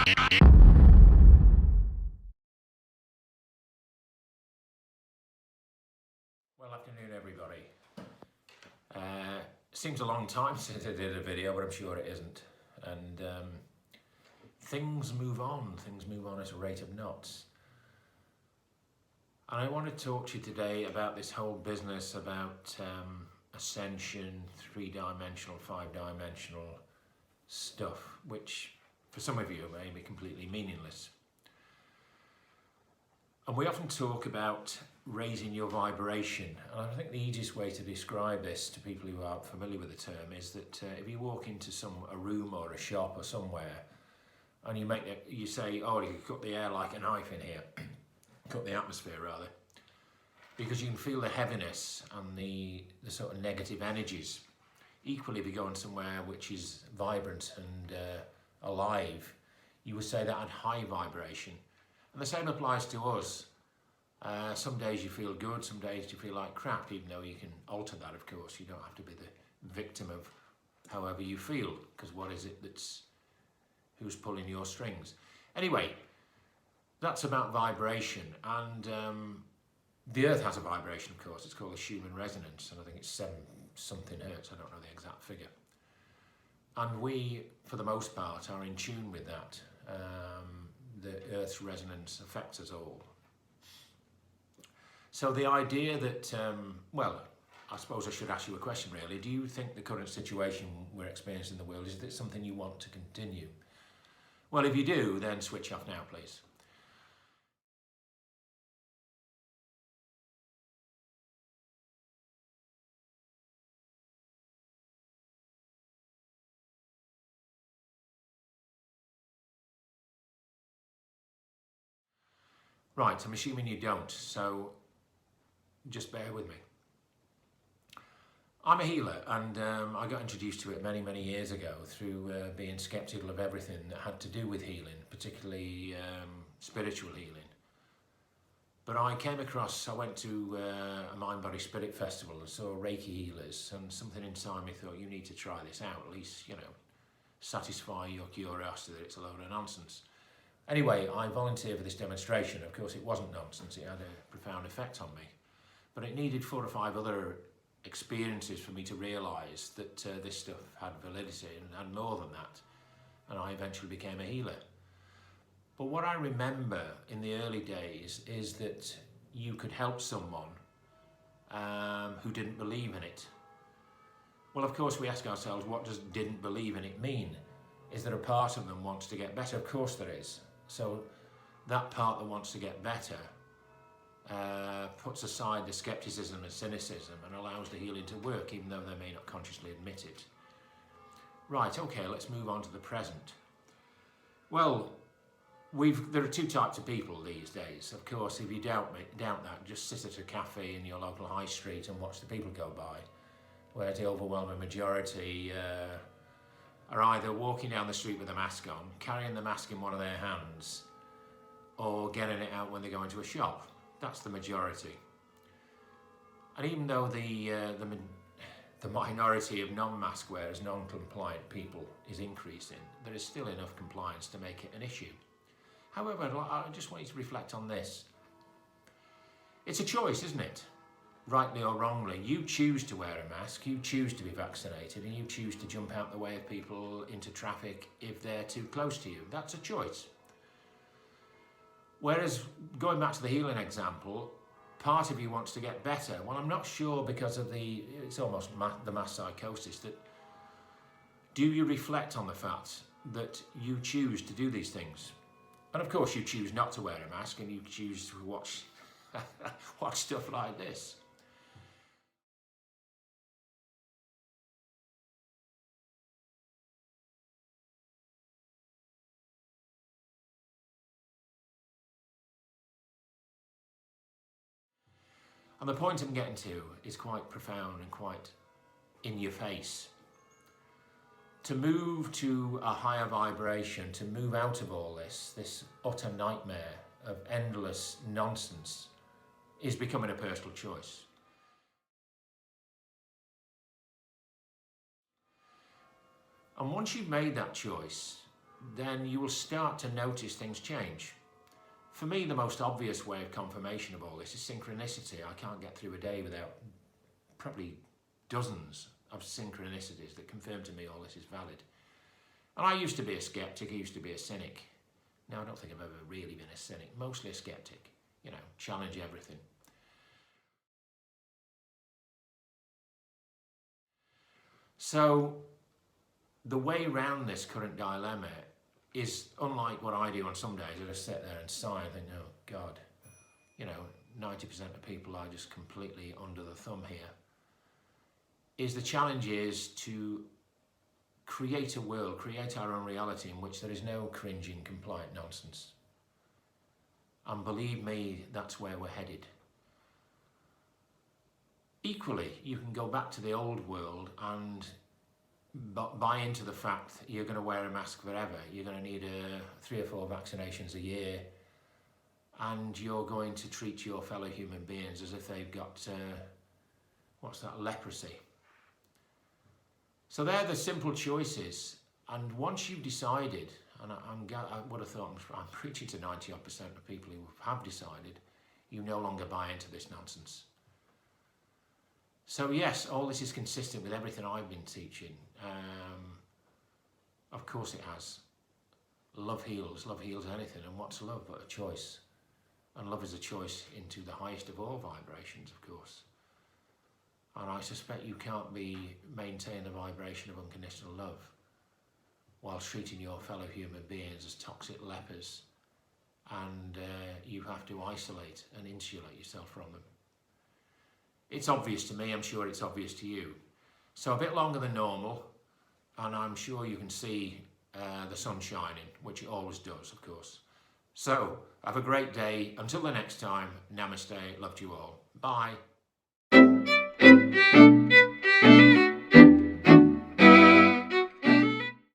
Well, afternoon everybody. Seems a long time since I did a video, but I'm sure it isn't. And things move on at a rate of knots. And I want to talk to you today about this whole business about ascension, 3-dimensional, 5-dimensional stuff, which for some of you may be completely meaningless. And we often talk about raising your vibration, and I think the easiest way to describe this to people who aren't familiar with the term is that if you walk into a room or a shop or somewhere, and you say, "Oh, you could cut the air like a knife in here," cut the atmosphere rather, because you can feel the heaviness and the sort of negative energies. Equally, if you go in somewhere which is vibrant and alive, you would say that had high vibration. And the same applies to us. Some days you feel good, some days you feel like crap, even though you can alter that, of course. You don't have to be the victim of however you feel, because what is it who's pulling your strings? Anyway, that's about vibration, and the Earth has a vibration, of course. It's called the Schumann resonance, and I think it's 7 something hertz. I don't know the exact figure. And we, for the most part, are in tune with that. The Earth's resonance affects us all. So the idea that, well, I suppose I should ask you a question really. Do you think the current situation we're experiencing in the world, is it something you want to continue? Well, if you do, then switch off now, please. Right, I'm assuming you don't, so just bear with me. I'm a healer, and I got introduced to it many, many years ago through being sceptical of everything that had to do with healing, particularly spiritual healing. But I went to a Mind Body Spirit Festival and saw Reiki healers, and something inside me thought, you need to try this out, at least, satisfy your curiosity that it's a load of nonsense. Anyway, I volunteered for this demonstration. Of course, it wasn't nonsense. It had a profound effect on me. But it needed 4 or 5 other experiences for me to realise that this stuff had validity and more than that. And I eventually became a healer. But what I remember in the early days is that you could help someone who didn't believe in it. Well, of course, we ask ourselves, what does didn't believe in it mean? Is there a part of them wants to get better? Of course there is. So that part that wants to get better puts aside the skepticism and cynicism and allows the healing to work, even though they may not consciously admit it. Right, okay, let's move on to the present. Well, there are 2 types of people these days. Of course, if you doubt that, just sit at a cafe in your local high street and watch the people go by, where the overwhelming majority are either walking down the street with a mask on, carrying the mask in one of their hands, or getting it out when they go into a shop. That's the majority. And even though the minority of non-mask wearers, non-compliant people is increasing, there is still enough compliance to make it an issue. However, I just want you to reflect on this. It's a choice, isn't it? Rightly or wrongly, you choose to wear a mask, you choose to be vaccinated, and you choose to jump out the way of people into traffic if they're too close to you. That's a choice. Whereas, going back to the healing example, part of you wants to get better. Well, I'm not sure, because of it's almost the mass psychosis, that do you reflect on the fact that you choose to do these things? And of course you choose not to wear a mask, and you choose to watch stuff like this. And the point I'm getting to is quite profound and quite in your face. To move to a higher vibration, to move out of all this utter nightmare of endless nonsense, is becoming a personal choice. And once you've made that choice, then you will start to notice things change. For me, the most obvious way of confirmation of all this is synchronicity. I can't get through a day without probably dozens of synchronicities that confirm to me all this is valid. And I used to be a skeptic, I used to be a cynic. Now, I don't think I've ever really been a cynic, mostly a skeptic, challenge everything. So, the way around this current dilemma is unlike what I do on some days. I just sit there and sigh and think, oh God, 90% of people are just completely under the thumb here. The challenge is to create a world, create our own reality in which there is no cringing, compliant nonsense. And believe me, that's where we're headed. Equally, you can go back to the old world and buy into the fact that you're going to wear a mask forever. You're going to need 3 or 4 vaccinations a year, and you're going to treat your fellow human beings as if they've got, leprosy. So they're the simple choices, and once you've decided, and I would have thought I'm preaching to 90% of people who have decided, you no longer buy into this nonsense. So yes, all this is consistent with everything I've been teaching. Of course it has. Love heals anything, and what's love but a choice? And love is a choice into the highest of all vibrations, of course. And I suspect you can't maintain the vibration of unconditional love while treating your fellow human beings as toxic lepers, and you have to isolate and insulate yourself from them. It's obvious to me, I'm sure it's obvious to you. So a bit longer than normal, and I'm sure you can see the sun shining, which it always does, of course. So, have a great day. Until the next time, namaste, love to you all. Bye.